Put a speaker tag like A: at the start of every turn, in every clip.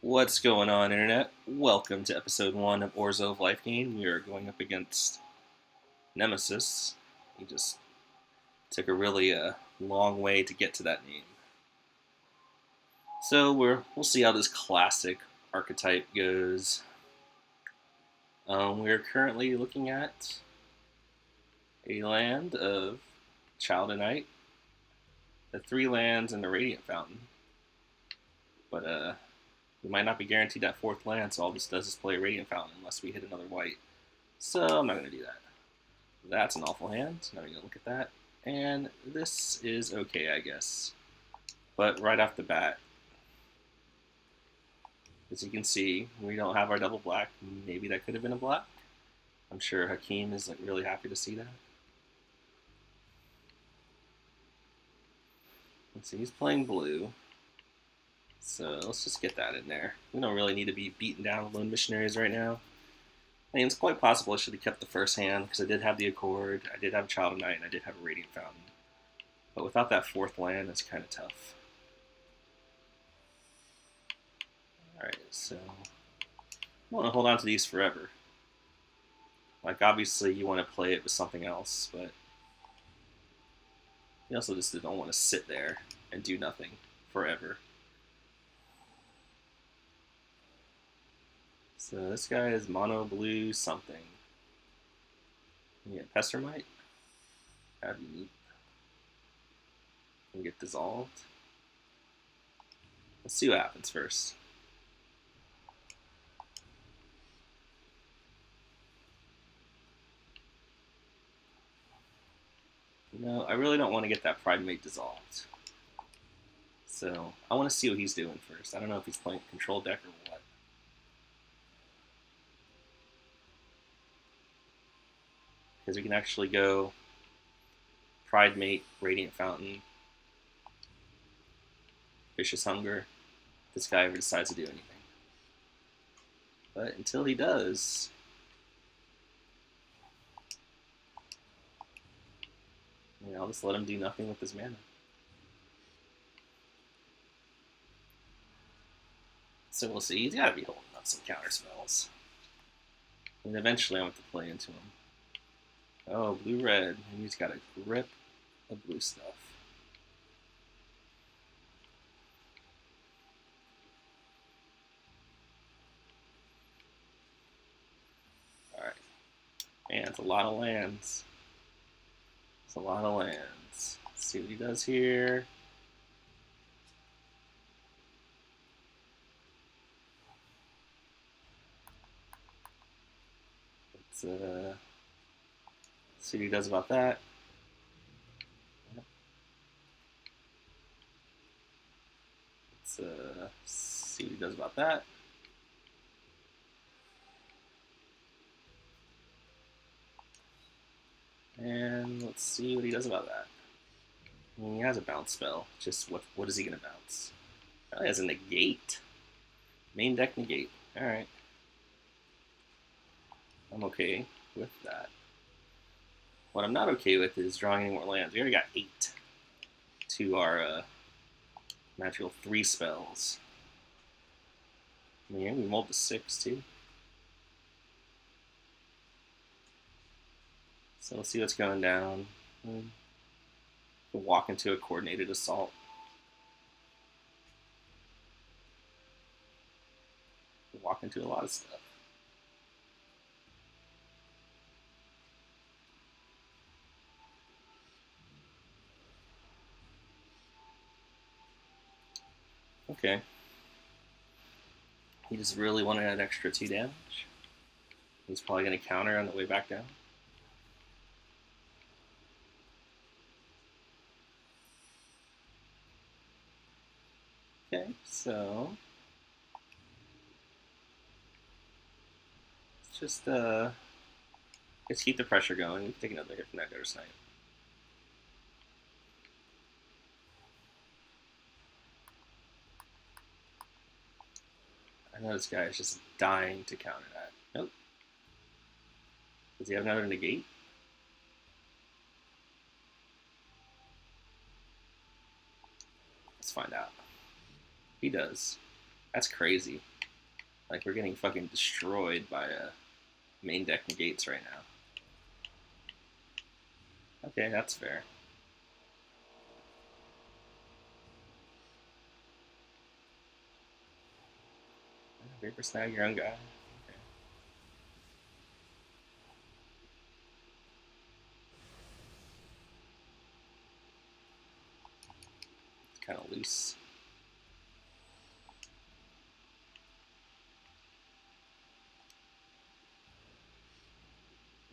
A: What's going on, Internet? Welcome to episode 1 of Orzhov Lifegain. We are going up against Nemesis. He just took a really long way to get to that name. So we'll see how this classic archetype goes. We're currently looking at a land of Child of Night, the 3 lands, and the Radiant Fountain. But we might not be guaranteed that 4th land, so all this does is play a Radiant Fountain unless we hit another white. So I'm not going to do that. That's an awful hand. Now we're going to look at that. And this is okay, I guess. But right off the bat, as you can see, we don't have our double black. Maybe that could have been a black. I'm sure Hakeem is really happy to see that. Let's see, he's playing blue. So let's just get that in there. We don't really need to be beaten down with Lone Missionaries right now. I mean, it's quite possible I should have kept the first hand because I did have the Accord, I did have Child of Night, and I did have a Radiant Fountain. But without that 4th land, it's kind of tough. Alright, so I want to hold on to these forever. Like, obviously, you want to play it with something else, but you also just don't want to sit there and do nothing forever. So this guy is mono blue something. You get Pestermite. That'd be neat. And get dissolved. Let's see what happens first. You know, I really don't want to get that Pridemate dissolved. So I want to see what he's doing first. I don't know if he's playing control deck or what. Because we can actually go Pridemate, Radiant Fountain, Vicious Hunger, if this guy ever decides to do anything. But until he does, I'll just let him do nothing with his mana. So we'll see. He's got to be holding up some counter spells. And eventually I'll have to play into him. Oh, blue-red. And he's got a grip of blue stuff. Alright. Man, it's a lot of lands. It's a lot of lands. Let's see what he does here. Let's see what he does about that. Let's see what he does about that. And let's see what he does about that. I mean, he has a bounce spell. Just what is he going to bounce? Oh, he has a negate. Main deck negate. Alright. I'm okay with that. What I'm not okay with is drawing any more lands. We already got 8 to our magical 3 spells. Yeah, we rolled to 6 too. So let's see what's going down. We'll walk into a coordinated assault. We'll walk into a lot of stuff. Okay. He just really wanted that extra 2 damage. He's probably going to counter on the way back down. Okay, so let's keep the pressure going. We can take another hit from that Gutter Snipe. I know this guy is just dying to counter that. Nope. Does he have another negate? Let's find out. He does. That's crazy. Like, we're getting fucking destroyed by main deck negates right now. Okay, that's fair. Vapor snag your own guy. Okay. It's kind of loose.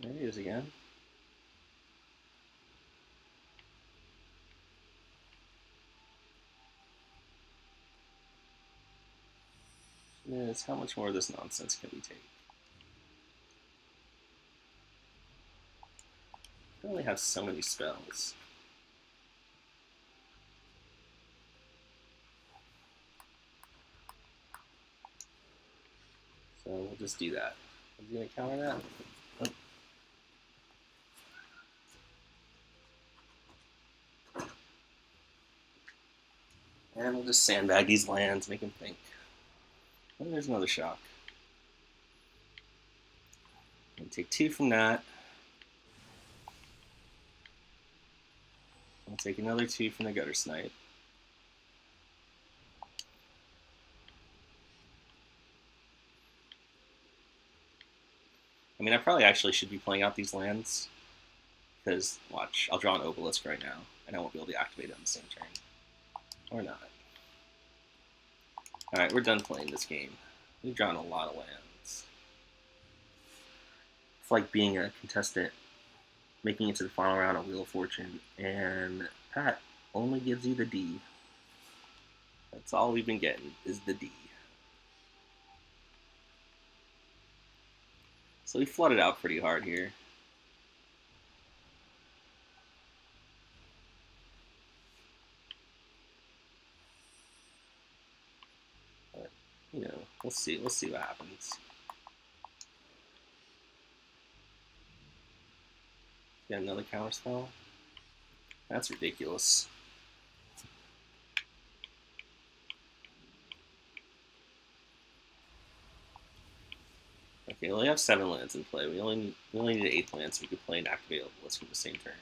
A: There he is again. Yes, how much more of this nonsense can we take? I only have so many spells. So we'll just do that. Is he gonna counter that? Oh. And we'll just sandbag these lands, make him think. Oh, there's another shock. I'll take 2 from that. I'll take another 2 from the Gutter Snipe. I mean, I probably actually should be playing out these lands. Because, watch, I'll draw an Obelisk right now, and I won't be able to activate it on the same turn. Or not. Alright, we're done playing this game. We've drawn a lot of lands. It's like being a contestant, making it to the final round of Wheel of Fortune, and Pat only gives you the D. That's all we've been getting, is the D. So we flooded out pretty hard here. But, you know, we'll see what happens. Get another counterspell? That's ridiculous. Okay, we only have 7 lands in play. We only need an 8th land so we could play and activate Obelisk from the same turn.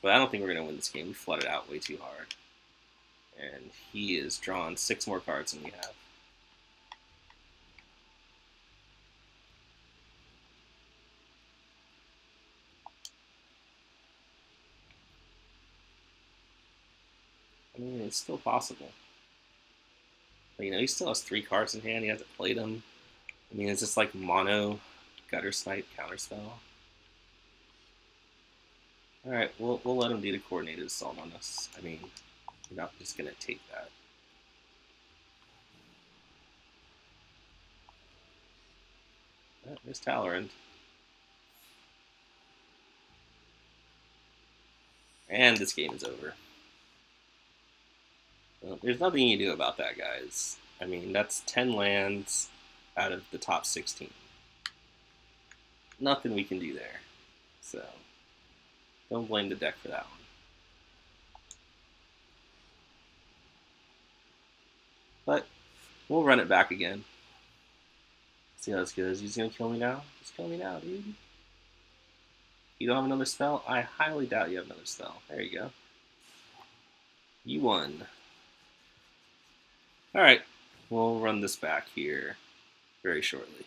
A: But I don't think we're going to win this game. We flooded out way too hard. And he is drawn 6 more cards than we have. I mean, it's still possible. But, you know, he still has 3 cards in hand. He hasn't played them. I mean, is this like mono Gutter Snipe counterspell? Alright, we'll let him do the coordinated assault on us. I mean, we're not just going to take that. There's Talorand. And this game is over. Well, there's nothing you can do about that, guys. I mean, that's 10 lands out of the top 16. Nothing we can do there. So, don't blame the deck for that one. But, we'll run it back again. See how this goes. He's gonna kill me now? Just kill me now, dude. You don't have another spell? I highly doubt you have another spell. There you go. You won. Alright, we'll run this back here very shortly.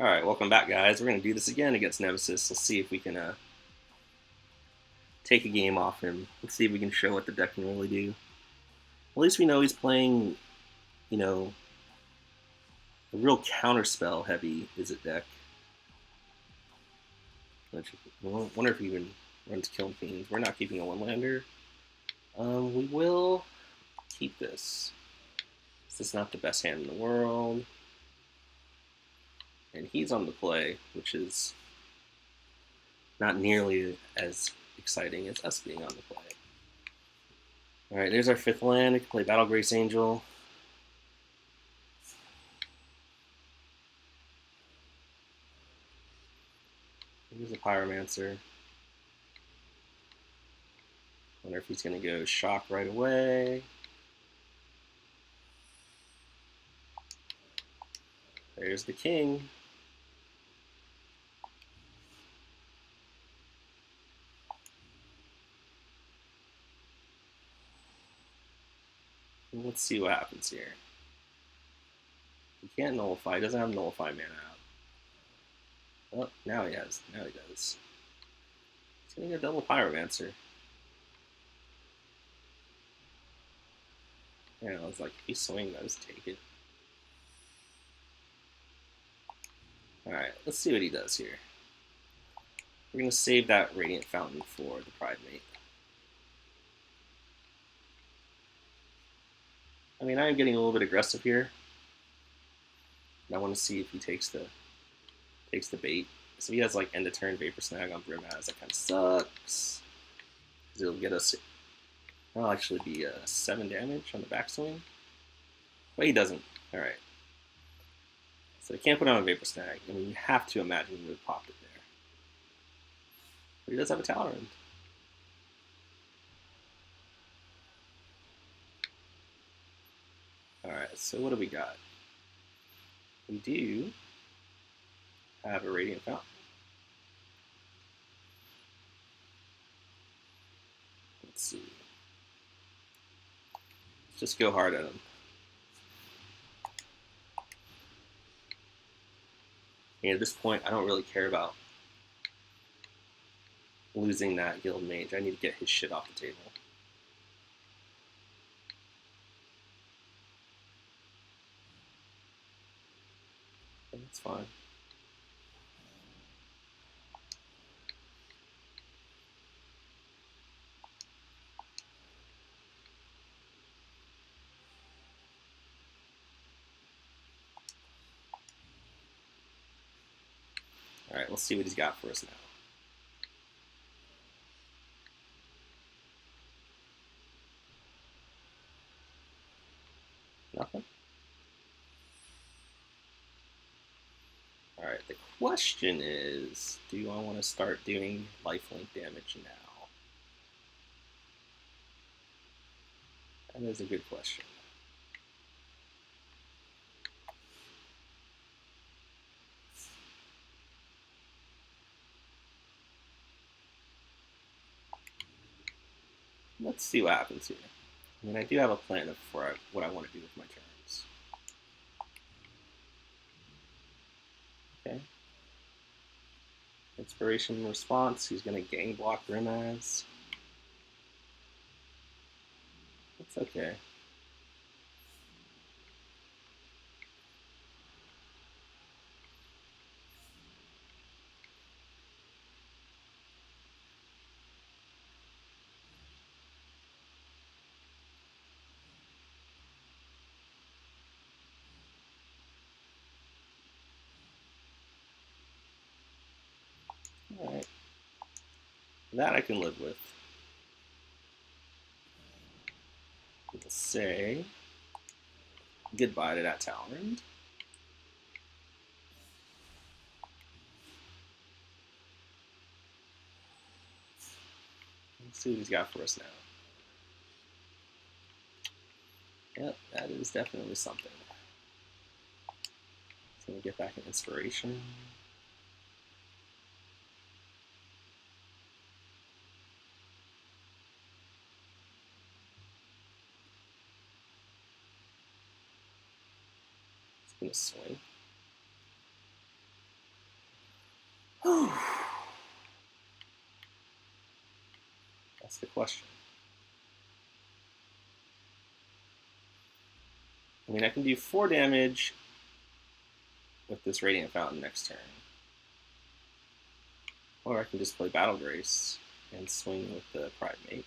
A: Alright, welcome back, guys. We're going to do this again against Nemesis. Let's see if we can take a game off him. Let's see if we can show what the deck can really do. At least we know he's playing, you know, a real counterspell heavy Izzet deck. I wonder if he even runs Kiln Fiends. We're not keeping a 1-lander. We will keep this. This is not the best hand in the world. And he's on the play, which is not nearly as exciting as us being on the play. Alright, there's our 5th land. We can play Battle Grace Angel. Here's a Pyromancer. Wonder if he's going to go shock right away. There's the king. Let's see what happens here. He can't nullify. He doesn't have nullify mana out. Oh, now he has. Now he does. He's going to get double Pyromancer. Yeah, I was like, if he swings, I just take it. Alright, let's see what he does here. We're going to save that Radiant Fountain for the Pride Mate. I mean, I am getting a little bit aggressive here. I want to see if he takes the bait. So he has like end of turn Vapor Snag on Brimaz. That kind of sucks. It'll get us. That'll actually be 7 damage on the backswing. But he doesn't. All right. So he can't put on a Vapor Snag. I mean, you have to imagine he would have popped it there. But he does have a Talrand. All right. So what do we got? We do have a Radiant Fountain. Let's see. Let's just go hard at him. And at this point, I don't really care about losing that Guild Mage. I need to get his shit off the table. That's fine. All right, let's see what he's got for us now. Nothing. All right, the question is, do I want to start doing lifelink damage now? That is a good question. Let's see what happens here. I mean, I do have a plan for what I want to do with my turns. Okay. Inspiration response, he's going to gang block Brimaz. It's okay. Alright. That I can live with. We'll say goodbye to that Talrand. Let's see what he's got for us now. Yep, that is definitely something. So we'll get back an inspiration. It's gonna swing. That's the question. I mean, I can do 4 damage with this Radiant Fountain next turn. Or I can just play Battle Grace and swing with the Pride Mate.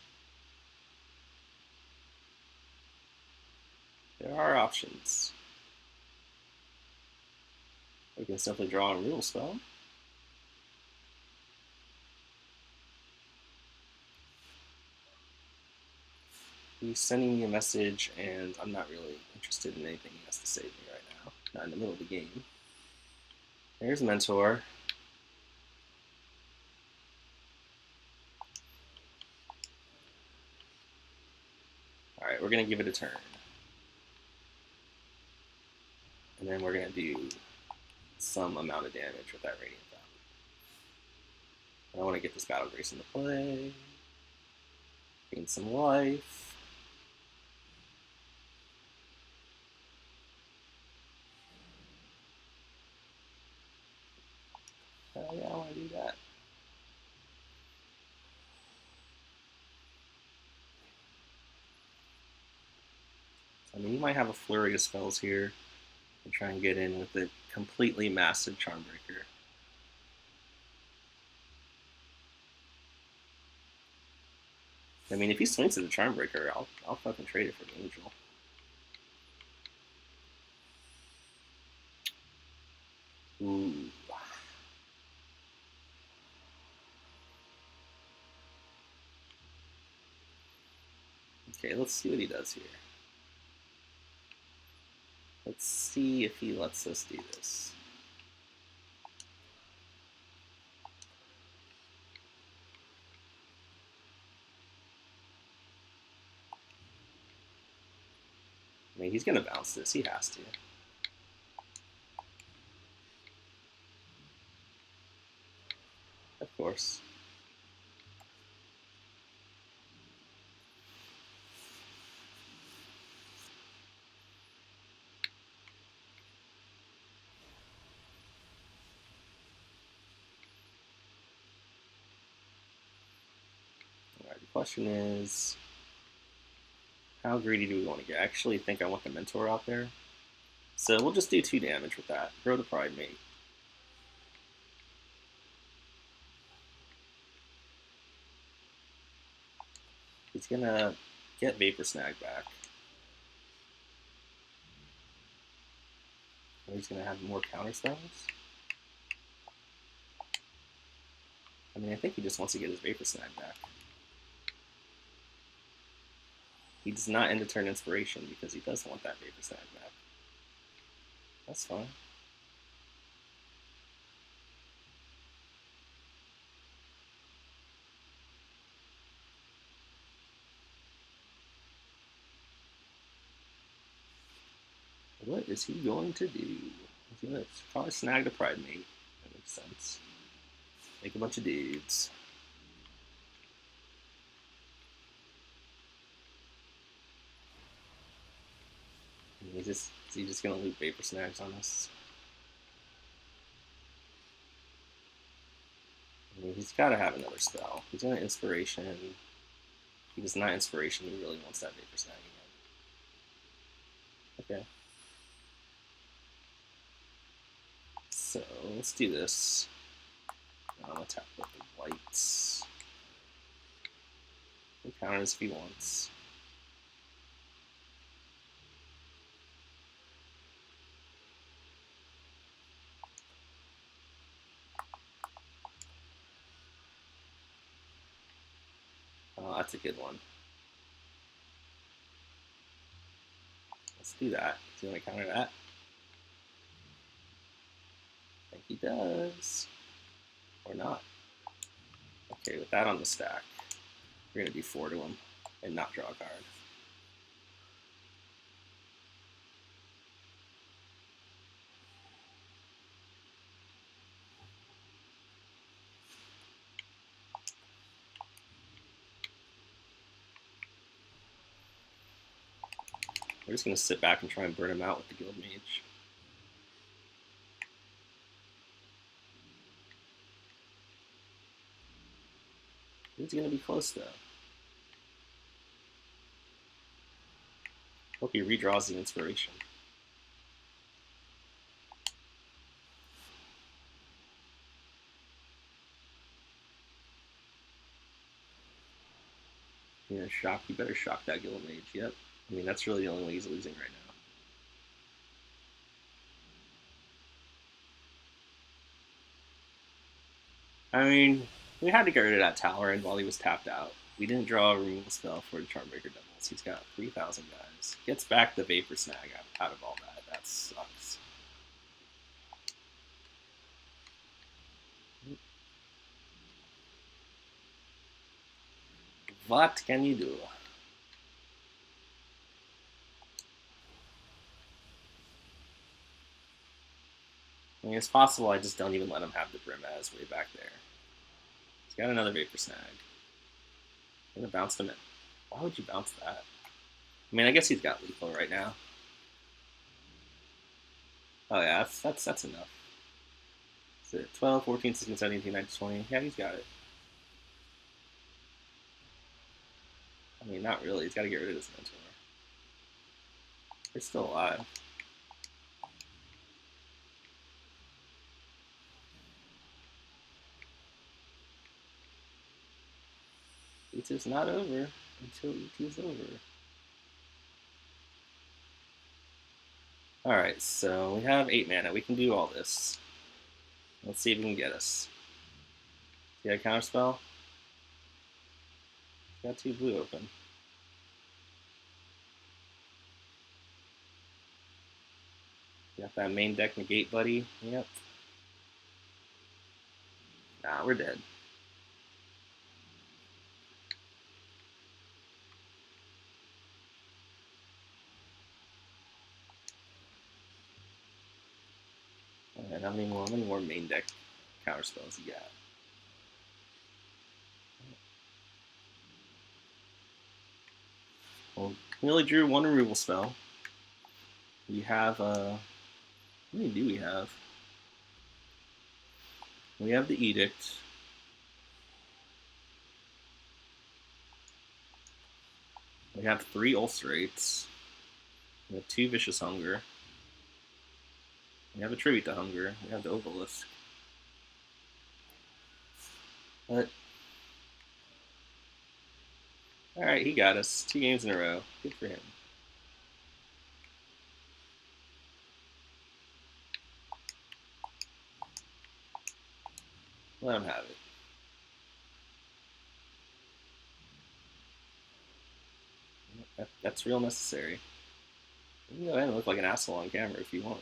A: There are options. We can simply draw a Removal Spell. He's sending me a message, and I'm not really interested in anything he has to say to me right now. Not in the middle of the game. There's Mentor. Alright, we're going to give it a turn. And then we're going to do some amount of damage with that Radiant Fountain. I want to get this Battle Grace into play. Gain some life. Yeah, I want to do that. I mean, you might have a flurry of spells here and try and get in with a completely massive Charmbreaker. I mean, if he swings at the Charmbreaker, I'll fucking trade it for the Angel. Ooh. Okay, let's see what he does here. Let's see if he lets us do this. I mean, he's going to bounce this. He has to. Of course. Alright, the question is, how greedy do we want to get? I actually think I want the Mentor out there. So we'll just do 2 damage with that. Grow the Pride Mate. He's going to get Vapor Snag back. Or he's going to have more counter spells. I mean, I think he just wants to get his Vapor Snag back. He does not end a turn Inspiration because he doesn't want that Vapor Snag back. That's fine. What is he going to do? He's going to probably snag the Pride Mate. That makes sense. Make a bunch of dudes. Is he just going to loot Vapor Snags on us? I mean, he's got to have another spell. He's going to Inspiration. He does not Inspiration. He really wants that Vapor Snag again. Okay. So, let's do this. I'll attack with the whites. He counters if he wants. Oh, that's a good one. Let's do that. Do you want to counter that? I think he does. Or not. Okay, with that on the stack, we're going to do 4 to him and not draw a card. We're just going to sit back and try and burn him out with the Guild Mage. He's going to be close, though. Hope he redraws the Inspiration. Yeah, shock. You better shock that Guild Mage. Yep. I mean, that's really the only way he's losing right now. I mean, we had to get rid of that Talon while he was tapped out. We didn't draw a removal spell for the Charmbreaker Devils. He's got 3,000 guys. Gets back the Vapor Snag out of all that. That sucks. What can you do? mean, it's possible I just don't even let him have the Brimaz way back there. He's got another Vapor Snag. I'm gonna bounce him in. Why would you bounce that? I mean, I guess he's got lethal right now. Oh yeah, that's enough. Is it 12, 14, 16, 17, 19, 20? Yeah, he's got it. I mean, not really. He's got to get rid of this Mentor. They're still alive. ET is not over until ET is over. Alright, so we have 8 mana. We can do all this. Let's see if we can get us. You got a counterspell? Got 2 blue open. Got that main deck negate, buddy. Yep. Nah, we're dead. Alright, how many more main deck counterspells you got? Well, we only drew 1 removal spell. We have, how many do we have? We have the Edict. We have 3 Ulcerates. We have 2 Vicious Hunger. We have a Tribute to Hunger. We have the Obelisk. But alright, he got us. 2 games in a row. Good for him. Let him have it. That's real necessary. You can go ahead and look like an asshole on camera if you want.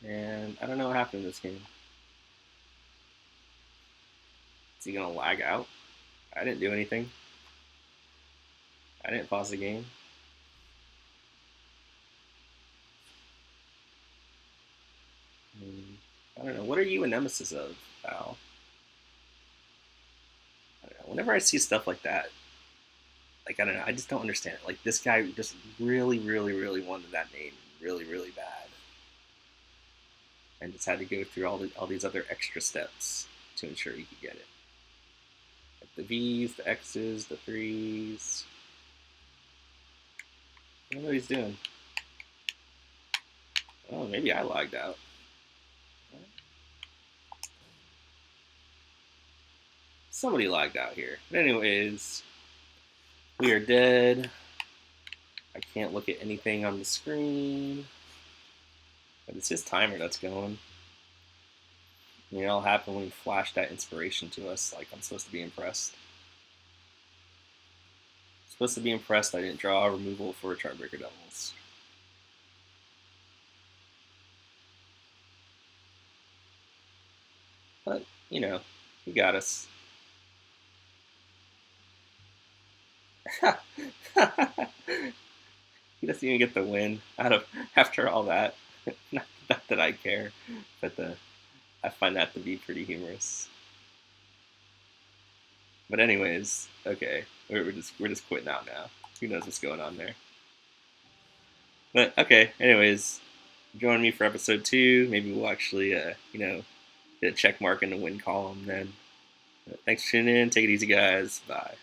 A: And I don't know what happened in this game. Is he gonna lag out? I didn't do anything. I didn't pause the game. I don't know. What are you a nemesis of, Al? I don't know. Whenever I see stuff like that, like, I don't know, I just don't understand it. Like, this guy just really, really, really wanted that name really, really bad. And just had to go through all these other extra steps to ensure he could get it. Like the V's, the X's, the 3s. I don't know what he's doing. Oh, maybe I logged out. Somebody logged out here. But anyways, we are dead. I can't look at anything on the screen. But it's his timer that's going. I mean, it all happened when he flashed that inspiration to us. Like, I'm supposed to be impressed. I'm supposed to be impressed I didn't draw a removal for Charbreaker Devils. But, you know, he got us. He doesn't even get the win out of after all that. Not that I care, but I find that to be pretty humorous. But anyways, okay, we're just quitting out now. Who knows what's going on there? But okay, anyways, join me for episode 2. Maybe we'll actually, get a check mark in the win column then. But thanks for tuning in. Take it easy, guys. Bye.